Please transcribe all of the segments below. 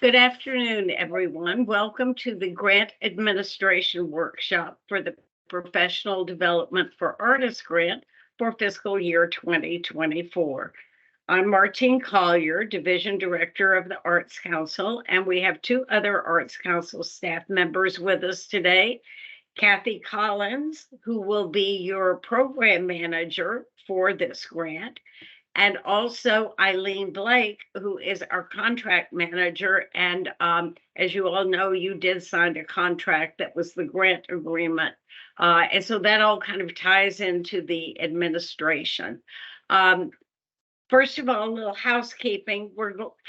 Good afternoon, everyone. Welcome to the Grant Administration Workshop for the Professional Development for Artists Grant for fiscal year 2024. I'm Martine Collier, Division Director of the Arts Council, and we have two other Arts Council staff members with us today. Kathy Collins, who will be your program manager for this grant, and also Eileen Blake, who is our contract manager. And as you all know, you did sign a contract that was the grant agreement. And so that all kind of ties into the administration. First of all, a little housekeeping.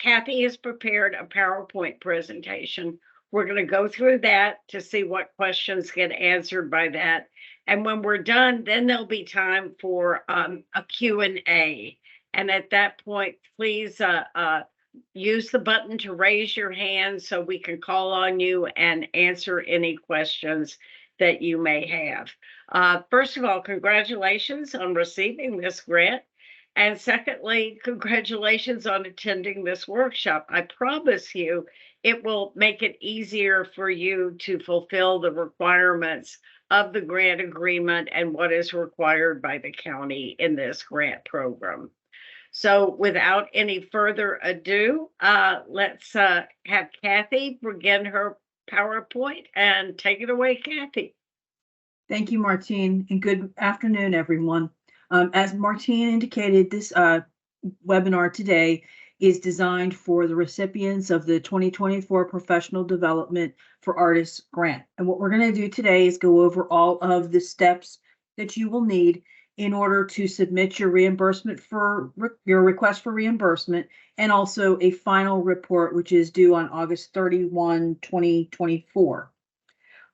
Kathy has prepared a PowerPoint presentation. We're going to go through that to see what questions get answered by that. And when we're done, then there'll be time for a Q&A. And at that point, please use the button to raise your hand so we can call on you and answer any questions that you may have. First of all, congratulations on receiving this grant. And secondly, congratulations on attending this workshop. I promise you, it will make it easier for you to fulfill the requirements of the grant agreement and what is required by the county in this grant program. So without any further ado, let's have Kathy begin her PowerPoint and take it away, Kathy. Thank you, Martine, and good afternoon, everyone. As Martine indicated, this webinar today is designed for the recipients of the 2024 Professional Development for Artists Grant. And what we're going to do today is go over all of the steps that you will need in order to submit your reimbursement for your request for reimbursement, and also a final report, which is due on August 31, 2024.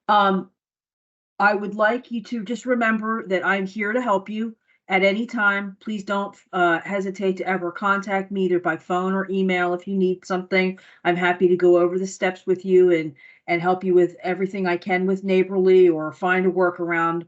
I would like you to just remember that I'm here to help you at any time. Please don't hesitate to ever contact me either by phone or email if you need something. I'm happy to go over the steps with you and help you with everything I can with Neighborly, or find a workaround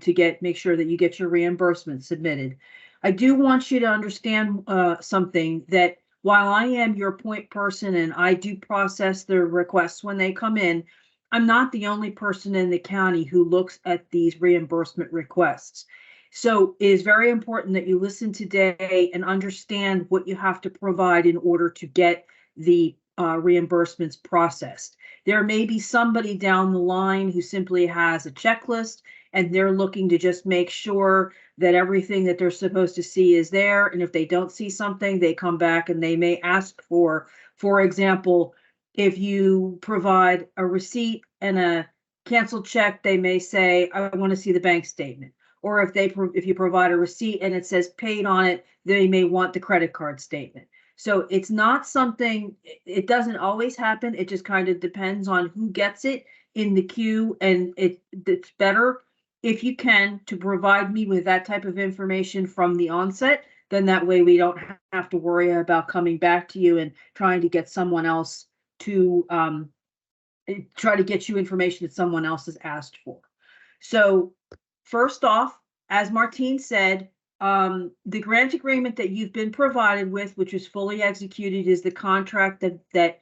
to make sure that you get your reimbursement submitted. I do want you to understand something, that while I am your point person and I do process the requests when they come in, I'm not the only person in the county who looks at these reimbursement requests. So it is very important that you listen today and understand what you have to provide in order to get the reimbursements processed. There may be somebody down the line who simply has a checklist and they're looking to just make sure that everything that they're supposed to see is there. And if they don't see something, they come back and they may ask for example, if you provide a receipt and a canceled check, they may say, I want to see the bank statement. Or if you provide a receipt and it says paid on it, they may want the credit card statement. So it's not something, it doesn't always happen. It just kind of depends on who gets it in the queue. And it's better if you can to provide me with that type of information from the onset. Then that way we don't have to worry about coming back to you and trying to get someone else to try to get you information that someone else has asked for. So first off, as Martine said, the grant agreement that you've been provided with, which was fully executed, is the contract that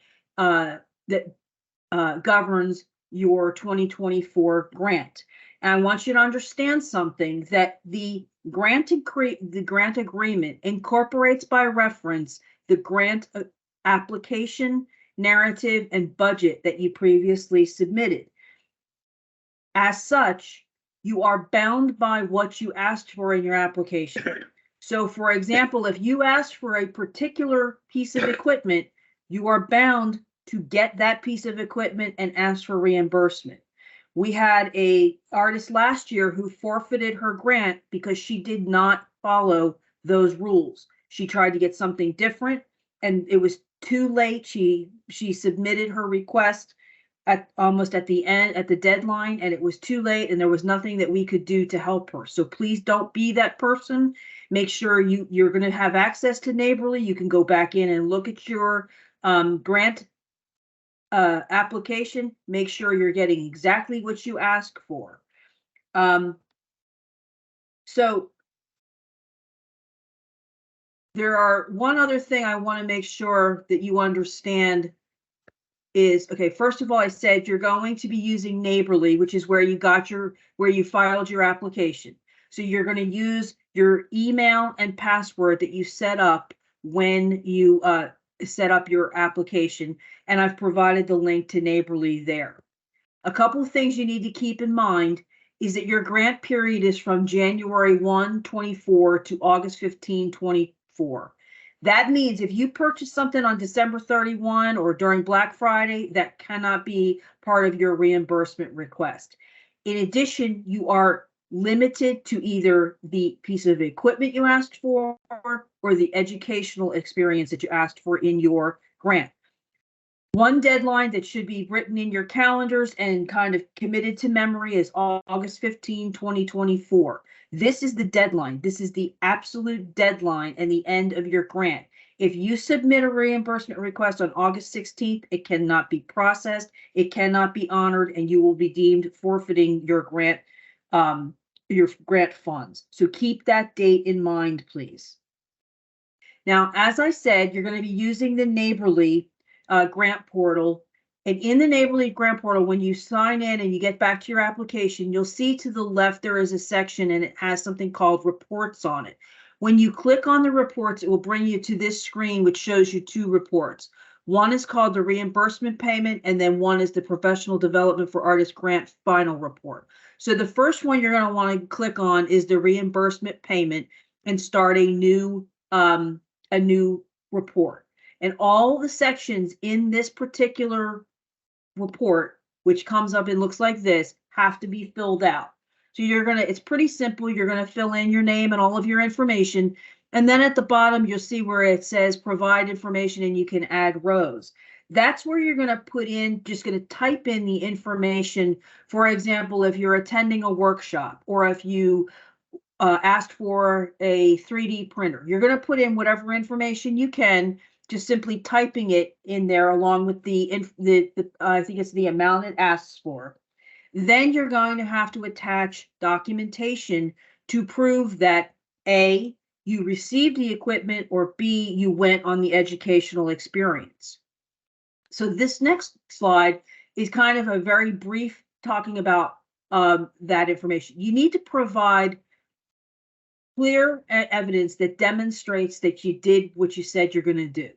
governs your 2024 grant. And I want you to understand something, that the grant agreement incorporates by reference the grant application, narrative, and budget that you previously submitted. As such, you are bound by what you asked for in your application. So, for example, if you asked for a particular piece of equipment, you are bound to get that piece of equipment and ask for reimbursement. We had an artist last year who forfeited her grant because she did not follow those rules. She tried to get something different and it was too late. She submitted her request almost at the end, at the deadline, and it was too late and there was nothing that we could do to help her. So please don't be that person. Make sure you're going to have access to Neighborly. You can go back in and look at your grant application. Make sure you're getting exactly what you ask for. So there are one other thing I want to make sure that you understand is, okay, first of all, I said you're going to be using Neighborly, which is where you filed your application. So you're going to use your email and password that you set up when you set up your application. And I've provided the link to Neighborly there. A couple of things you need to keep in mind is that your grant period is from January 1, 24 to August 15, 24. That means if you purchase something on December 31 or during Black Friday, that cannot be part of your reimbursement request. In addition, you are limited to either the piece of equipment you asked for or the educational experience that you asked for in your grant. One deadline that should be written in your calendars and kind of committed to memory is August 15, 2024. This is the deadline. This is the absolute deadline and the end of your grant. If you submit a reimbursement request on August 16th, it cannot be processed, it cannot be honored, and you will be deemed forfeiting your grant funds. So keep that date in mind, please. Now, as I said, you're going to be using the Neighborly grant portal. And in the Neighborly grant portal, when you sign in and you get back to your application, you'll see to the left there is a section and it has something called reports on it. When you click on the reports, it will bring you to this screen, which shows you two reports. One is called the reimbursement payment, and then one is the professional development for artists grant final report. So the first one you're going to want to click on is the reimbursement payment and start a new report. And all the sections in this particular report, which comes up and looks like this, have to be filled out. So it's pretty simple. You're going to fill in your name and all of your information. And then at the bottom, you'll see where it says provide information and you can add rows. That's where you're going to just going to type in the information. For example, if you're attending a workshop or if you asked for a 3D printer, you're going to put in whatever information you can, just simply typing it in there along with I think it's the amount it asks for. Then you're going to have to attach documentation to prove that A, you received the equipment, or B, you went on the educational experience. So this next slide is kind of a very brief talking about that information. You need to provide clear evidence that demonstrates that you did what you said you're going to do.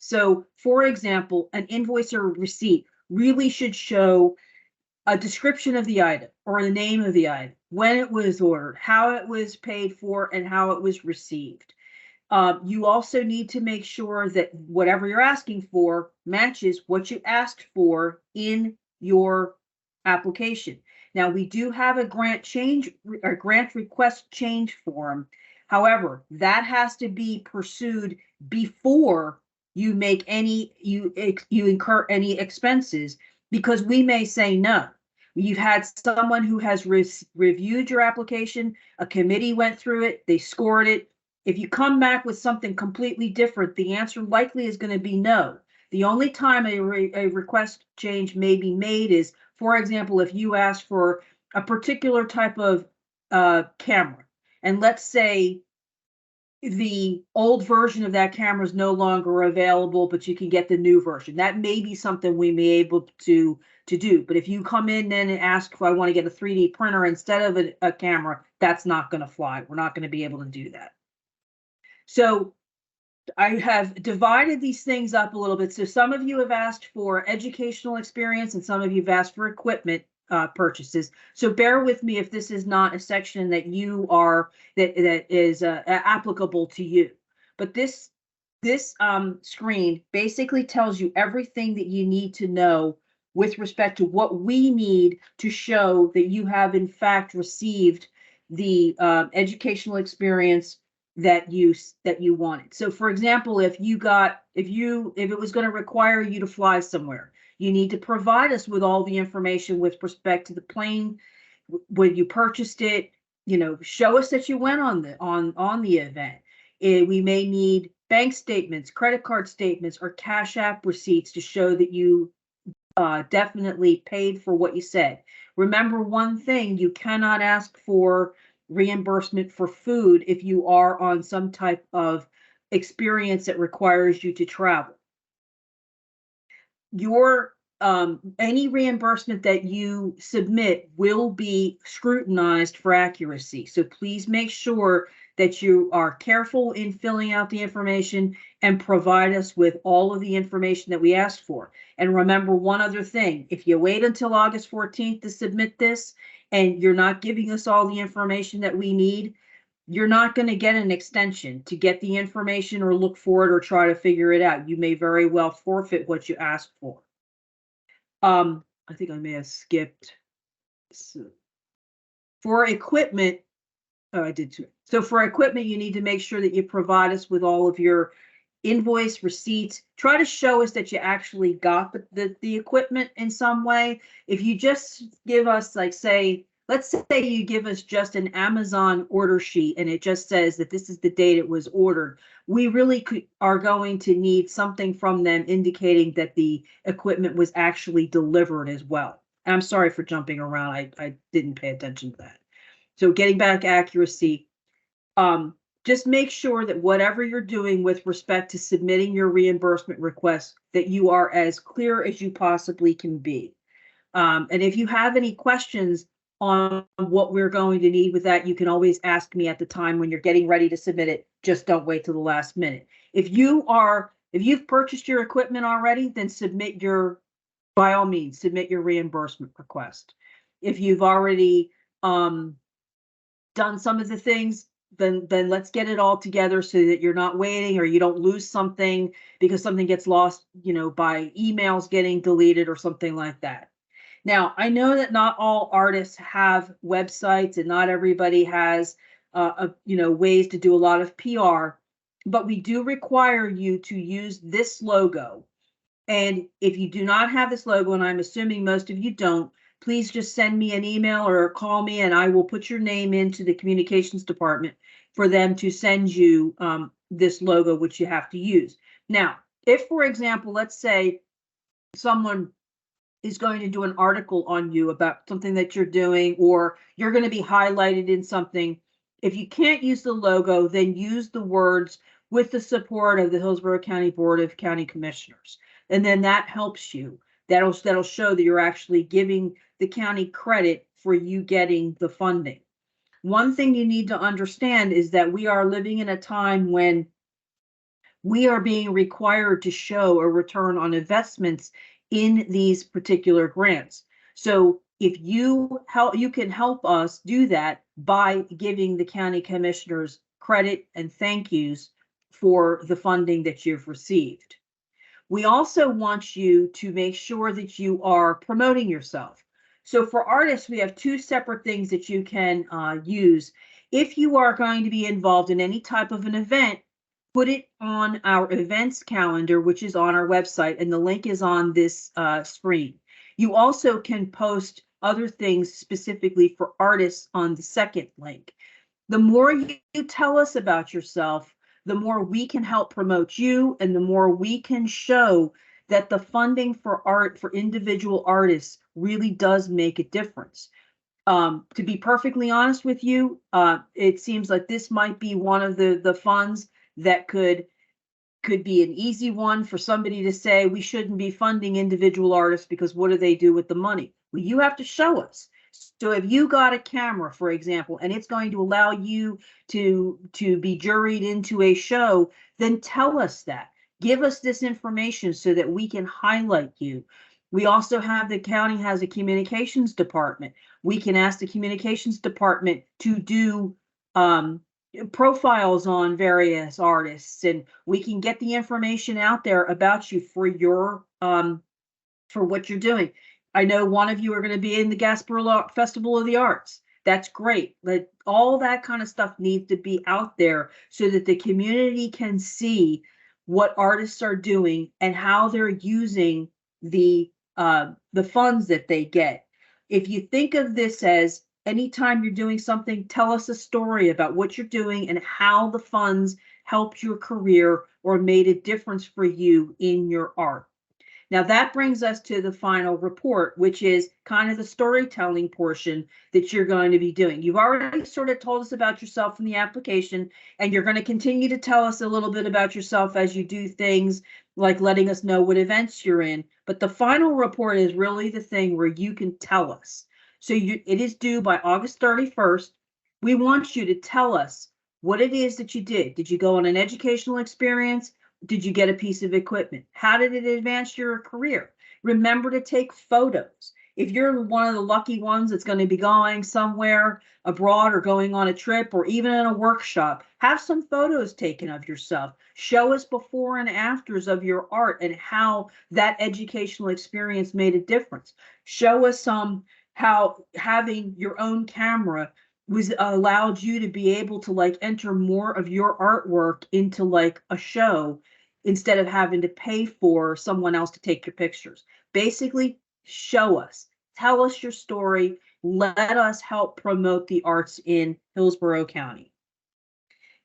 So, for example, an invoice or receipt really should show a description of the item or the name of the item, when it was ordered, how it was paid for, and how it was received. You also need to make sure that whatever you're asking for matches what you asked for in your application. Now, we do have a grant request change form. However, that has to be pursued before you make you incur any expenses, because we may say no. You've had someone who has reviewed your application, a committee went through it, they scored it. If you come back with something completely different, the answer likely is going to be no. The only time a request change may be made is, for example, if you ask for a particular type of camera, and let's say the old version of that camera is no longer available, but you can get the new version. That may be something we may be able to do. But if you come in then and ask if I want to get a 3D printer instead of a camera, that's not going to fly. We're not going to be able to do that. So I have divided these things up a little bit. So some of you have asked for educational experience and some of you have asked for equipment purchases. So bear with me if this is not a section that that is applicable to you. But this screen basically tells you everything that you need to know with respect to what we need to show that you have in fact received the educational experience that you wanted. So for example, if it was going to require you to fly somewhere, you need to provide us with all the information with respect to the plane, when you purchased it, show us that you went on the event. We may need bank statements, credit card statements, or Cash App receipts to show that you definitely paid for what you said. Remember one thing, you cannot ask for reimbursement for food if you are on some type of experience that requires you to travel. Your any reimbursement that you submit will be scrutinized for accuracy. So please make sure that you are careful in filling out the information and provide us with all of the information that we asked for. And remember one other thing, if you wait until August 14th to submit this and you're not giving us all the information that we need, you're not going to get an extension to get the information or look for it or try to figure it out. You may very well forfeit what you asked for. I think I may have skipped. So for equipment, oh, I did too. So for equipment, you need to make sure that you provide us with all of your invoice receipts. Try to show us that you actually got the equipment in some way. If you just give us, like, say, let's say you give us just an Amazon order sheet and it just says that this is the date it was ordered, we really are going to need something from them indicating that the equipment was actually delivered as well. And I'm sorry for jumping around. I didn't pay attention to that. So getting back accuracy, just make sure that whatever you're doing with respect to submitting your reimbursement request, that you are as clear as you possibly can be. And if you have any questions on what we're going to need with that, you can always ask me at the time when you're getting ready to submit it. Just don't wait till the last minute. If you've purchased your equipment already, then by all means, submit your reimbursement request. If you've already done some of the things, then let's get it all together so that you're not waiting or you don't lose something because something gets lost, by emails getting deleted or something like that. Now, I know that not all artists have websites and not everybody has, ways to do a lot of PR, but we do require you to use this logo. And if you do not have this logo, and I'm assuming most of you don't, please just send me an email or call me and I will put your name into the communications department for them to send you this logo, which you have to use. Now, if, for example, let's say someone is going to do an article on you about something that you're doing, or you're going to be highlighted in something. If you can't use the logo, then use the words "with the support of the Hillsborough County Board of County Commissioners." And then that helps you. That'll show that you're actually giving the county credit for you getting the funding. One thing you need to understand is that we are living in a time when we are being required to show a return on investments in these particular grants. So if you can help us do that by giving the county commissioners credit and thank yous for the funding that you've received. We also want you to make sure that you are promoting yourself. So for artists, we have two separate things that you can use. If you are going to be involved in any type of an event, put it on our events calendar, which is on our website, and the link is on this screen. You also can post other things specifically for artists on the second link. The more you tell us about yourself, the more we can help promote you, and the more we can show that the funding for art for individual artists really does make a difference. To be perfectly honest with you, it seems like this might be one of the funds that could be an easy one for somebody to say we shouldn't be funding individual artists because what do they do with the money? Well, you have to show us. So if you got a camera, for example, and it's going to allow you to be juried into a show, then tell us that. Give us this information so that we can highlight you. We also have, the county has a communications department. We can ask the communications department to do profiles on various artists, and we can get the information out there about you for your for what you're doing. I know one of you are going to be in the Hillsborough Festival of the Arts. That's great, but all that kind of stuff needs to be out there so that the community can see what artists are doing and how they're using the funds that they get. If you think of this as anytime you're doing something, tell us a story about what you're doing and how the funds helped your career or made a difference for you in your art. Now that brings us to the final report, which is kind of the storytelling portion that you're going to be doing. You've already sort of told us about yourself in the application, and you're going to continue to tell us a little bit about yourself as you do things like letting us know what events you're in. But the final report is really the thing where you can tell us. So it is due by August 31st. We want you to tell us what it is that you did. Did you go on an educational experience? Did you get a piece of equipment? How did it advance your career? Remember to take photos. If you're one of the lucky ones that's going to be going somewhere abroad or going on a trip or even in a workshop, have some photos taken of yourself. Show us before and afters of your art and how that educational experience made a difference. Show us how having your own camera was allowed you to be able to like enter more of your artwork into like a show instead of having to pay for someone else to take your pictures. Basically, show us, tell us your story, let us help promote the arts in Hillsborough County.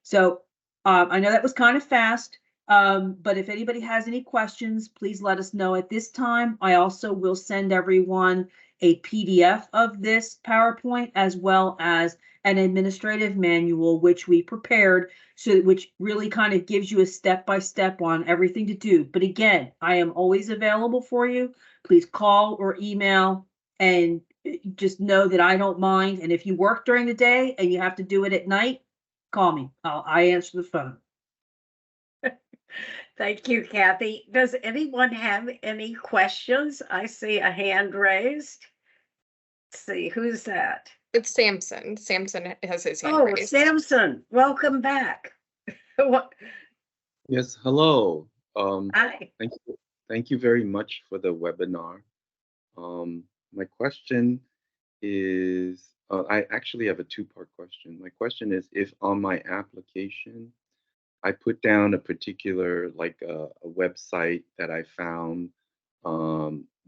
So I know that was kind of fast, but if anybody has any questions, please let us know at this time. I also will send everyone a PDF of this PowerPoint as well as an administrative manual, which we prepared, which really kind of gives you a step-by-step on everything to do. But again, I am always available for you. Please call or email, and just know that I don't mind. And if you work during the day and you have to do it at night, call me. I answer the phone. Thank you, Kathy. Does anyone have any questions? I see a hand raised. Let's see, who's that? It's Samson. Samson has his hand Oh, raised. Samson, welcome back. What? Yes, hello. Hi. Thank you very much for the webinar. My question is, I actually have a two-part question. My question is, if on my application, I put down a particular, like a website that I found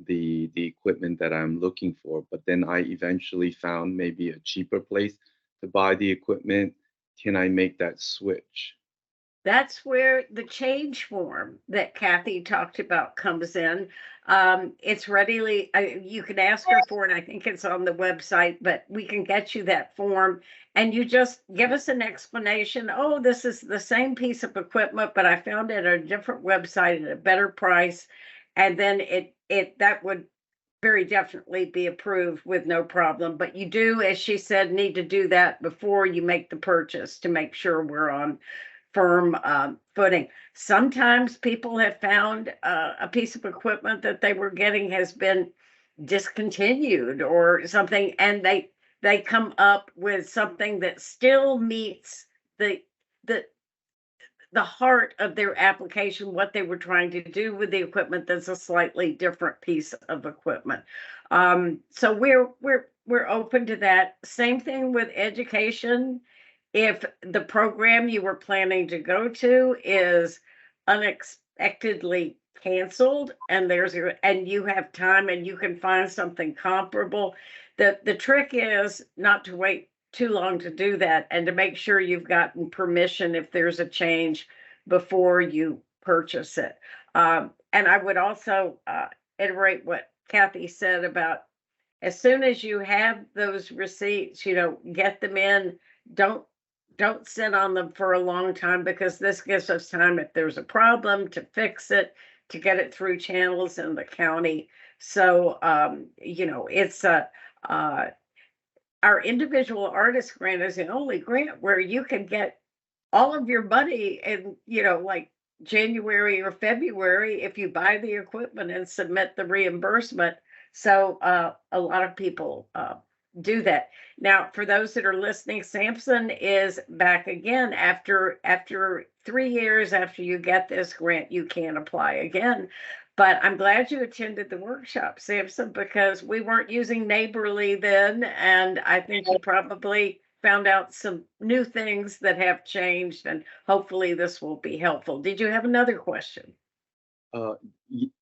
the equipment that I'm looking for, but then I eventually found maybe a cheaper place to buy the equipment, can I make that switch? That's where the change form that Kathy talked about comes in. It's readily, you can ask her for it. I think it's on the website, but we can get you that form and you just give us an explanation. Oh, this is the same piece of equipment, but I found it at a different website at a better price. And then that would very definitely be approved with no problem. But you do, as she said, need to do that before you make the purchase to make sure we're on firm footing. Sometimes people have found a piece of equipment that they were getting has been discontinued or something, and they come up with something that still meets the heart of their application, what they were trying to do with the equipment. That's a slightly different piece of equipment. So we're open to that. Same thing with education. If the program you were planning to go to is unexpectedly canceled and you have time and you can find something comparable, the trick is not to wait too long to do that and to make sure you've gotten permission if there's a change before you purchase it. And I would also iterate what Kathy said about as soon as you have those receipts, get them in. Don't sit on them for a long time, because this gives us time if there's a problem to fix it, to get it through channels in the county. So, it's our individual artist grant is the only grant where you can get all of your money in, like January or February if you buy the equipment and submit the reimbursement. So a lot of people do that. Now, for those that are listening, Samson is back again after 3 years after you get this grant, you can apply again. But I'm glad you attended the workshop, Samson, because we weren't using Neighborly then, and I think you probably found out some new things that have changed, and hopefully this will be helpful. Did you have another question?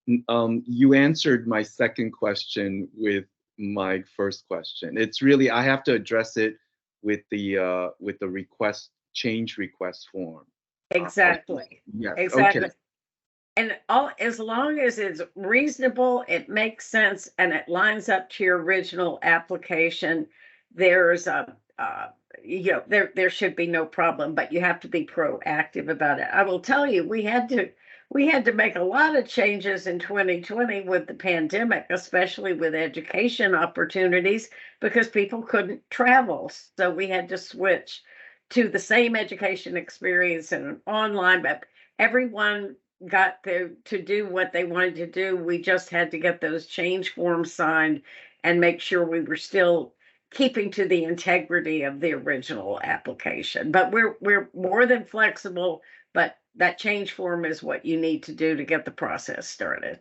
You answered my second question with my first question. It's really, I have to address it with the change request form. Exactly. Yes. Exactly. Okay. And all, as long as it's reasonable, it makes sense, and it lines up to your original application, there's a, there should be no problem, but you have to be proactive about it. I will tell you, we had to make a lot of changes in 2020 with the pandemic, especially with education opportunities, because people couldn't travel. So we had to switch to the same education experience and online, but everyone got to do what they wanted to do. We just had to get those change forms signed and make sure we were still keeping to the integrity of the original application. But we're more than flexible, but that change form is what you need to do to get the process started.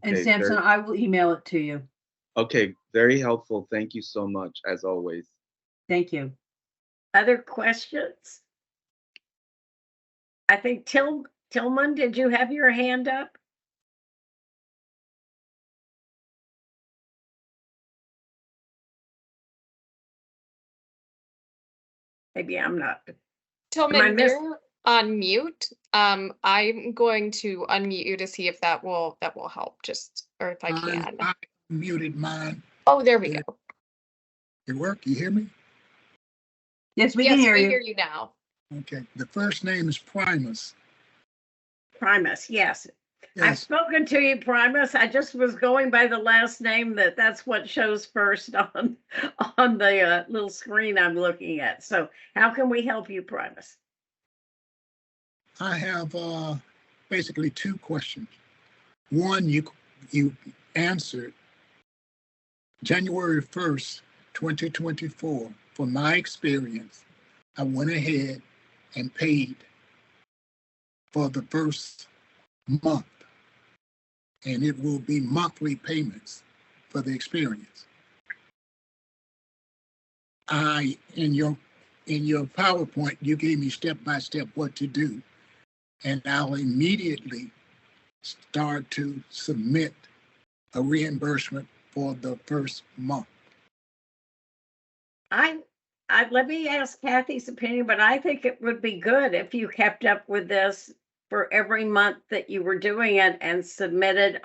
And Okay, Sampson, I will email it to you. okay, very helpful. Thank you so much, as always. Thank you. Other questions? I think Tillman, did you have your hand up? Maybe I'm not. Am I Tillman, miss- you're on mute. I'm going to unmute you to see if that will help. Just or if I can. I muted mine. Oh, there we go. It work? You hear me? Yes, we can hear we you. hear you now. Okay. The first name is Primus. Primus, yes. I've Yes. spoken to you, Primus. I just was going by the last name that's what shows first on the little screen I'm looking at. So how can we help you, Primus? I have basically two questions. One, you answered January 1st, 2024. From my experience, I went ahead and paid for the first month, and it will be monthly payments for the experience. In your PowerPoint, you gave me step by step what to do, and I'll immediately start to submit a reimbursement for the first month. Let me ask Kathy's opinion, but I think it would be good if you kept up with this for every month that you were doing it and submitted.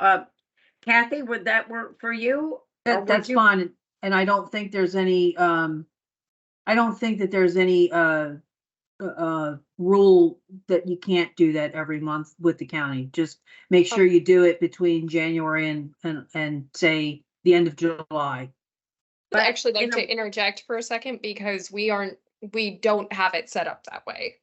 Kathy, would that work for you? That's fine. And I don't think there's any, I don't think that there's any rule that you can't do that every month with the county. Just make sure you do it between January and say the end of July. I'd actually like to interject for a second because we don't have it set up that way.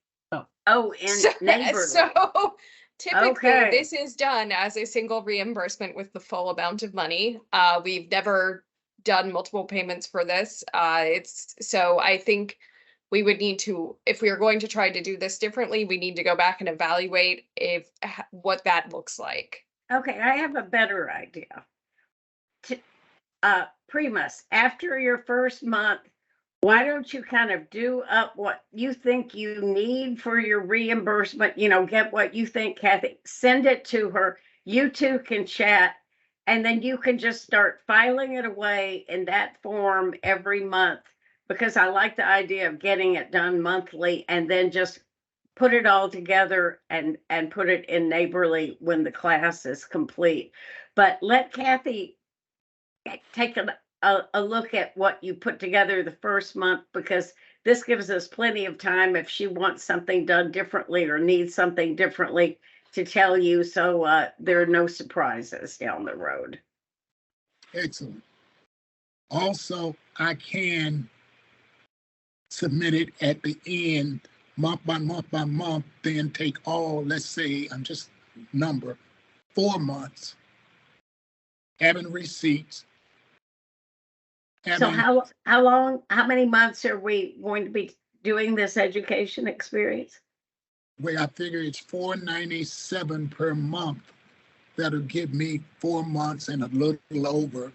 Oh, in neighborly. So typically Okay. this is done as a single reimbursement with the full amount of money. We've never done multiple payments for this. So I think we would need to, if we are going to try to do this differently, we need to go back and evaluate what that looks like. Okay, I have a better idea. Primus, after your first month, why don't you kind of do up what you think you need for your reimbursement? Get what you think, Kathy, send it to her. You two can chat, and then you can just start filing it away in that form every month, because I like the idea of getting it done monthly and then just put it all together and put it in neighborly when the class is complete. But let Kathy take a look at what you put together the first month, because this gives us plenty of time if she wants something done differently or needs something differently to tell you, so there are no surprises down the road. Excellent. Also, I can submit it at the end, month by month, then take all, let's say, I'm just number 4 months, having receipts. So how many months are we going to be doing this education experience? Well, I figure it's $497 per month. That'll give me 4 months and a little over.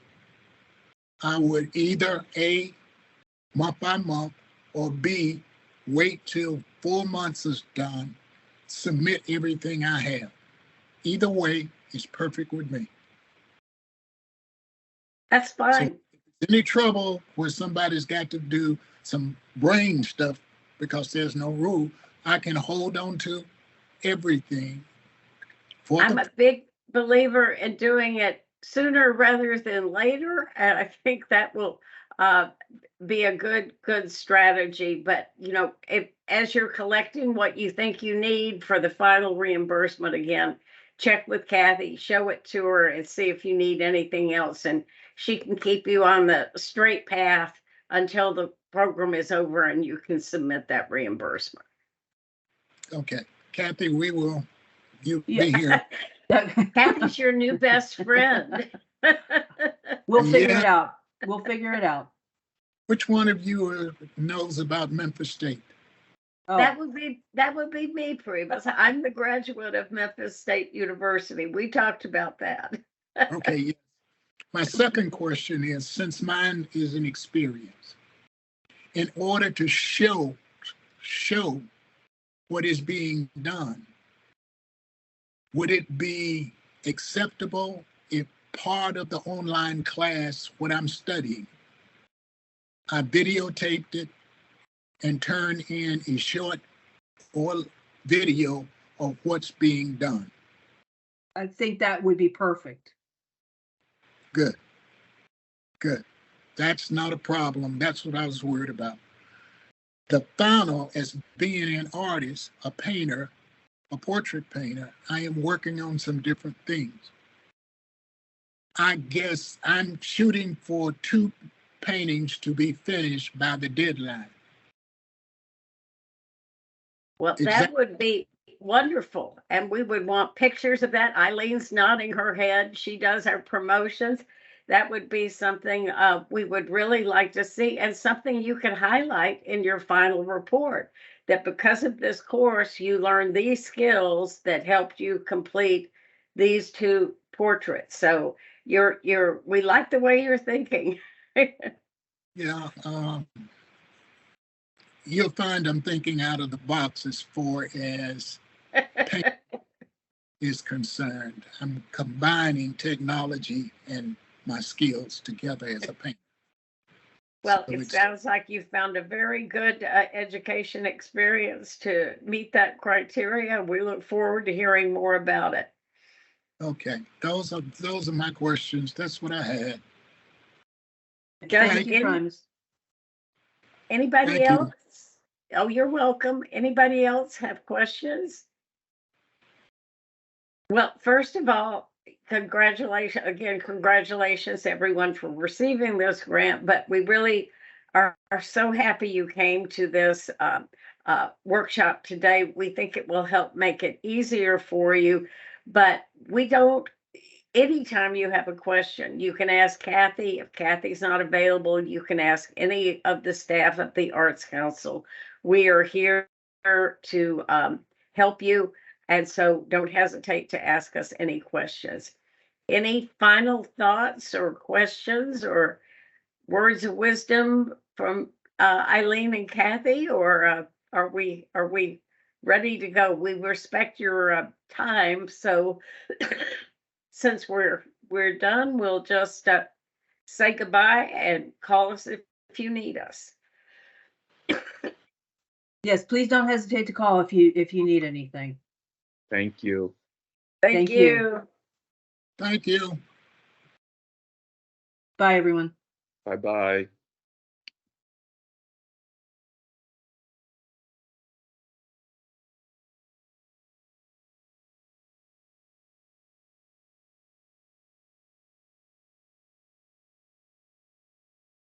I would either A, month by month, or B, wait till 4 months is done, submit everything I have. Either way is perfect with me. That's fine. So if there's any trouble where somebody's got to do some brain stuff because there's no rule, I can hold on to everything I'm a big believer in doing it sooner rather than later, and I think that will be a good strategy. But if as you're collecting what you think you need for the final reimbursement, again, check with Kathy, show it to her, and see if you need anything else, and she can keep you on the straight path until the program is over and you can submit that reimbursement. Okay, Kathy, you'll be Yeah. here. Kathy's your new best friend. We'll figure Yeah. it out. We'll figure it out. Which one of you knows about Memphis State? Oh, That would be me, Priebus. I'm the graduate of Memphis State University. We talked about that. Okay, yes. My second question is, since mine is an experience, in order to show what is being done, would it be acceptable if part of the online class, what I'm studying, I videotaped it and turned in a short or video of what's being done? I think that would be perfect. Good. Good. That's not a problem. That's what I was worried about. The final, as being an artist, a painter, a portrait painter, I am working on some different things. I guess I'm shooting for 2 paintings to be finished by the deadline. Well, that Exact- would be wonderful. And we would want pictures of that. Eileen's nodding her head. She does our promotions. That would be something we would really like to see, and something you can highlight in your final report, that because of this course, you learned these skills that helped you complete these 2 portraits. So we like the way you're thinking. Yeah, you'll find I'm thinking out of the box as far as paint is concerned. I'm combining technology and my skills together as a painter. Well, So it it's- sounds like you found a very good education experience to meet that criteria. We look forward to hearing more about it. Okay, those are my questions. That's what I had. Does Thank you, any- Primus. Anybody Thank you. else? Oh, you're welcome. Anybody else have questions? Well, first of all, congratulations everyone for receiving this grant, but we really are so happy you came to this workshop today. We think it will help make it easier for you, but anytime you have a question, you can ask Kathy. If Kathy's not available, you can ask any of the staff at the Arts Council. We are here to help you. And so don't hesitate to ask us any questions. Any final thoughts or questions or words of wisdom from Eileen and Kathy, or are we ready to go? We respect your time, so since we're done, we'll just say goodbye and call us if you need us. Yes, please don't hesitate to call if you need anything. Thank you. Thank Thank you. you. Thank you. Bye, everyone. Bye-bye.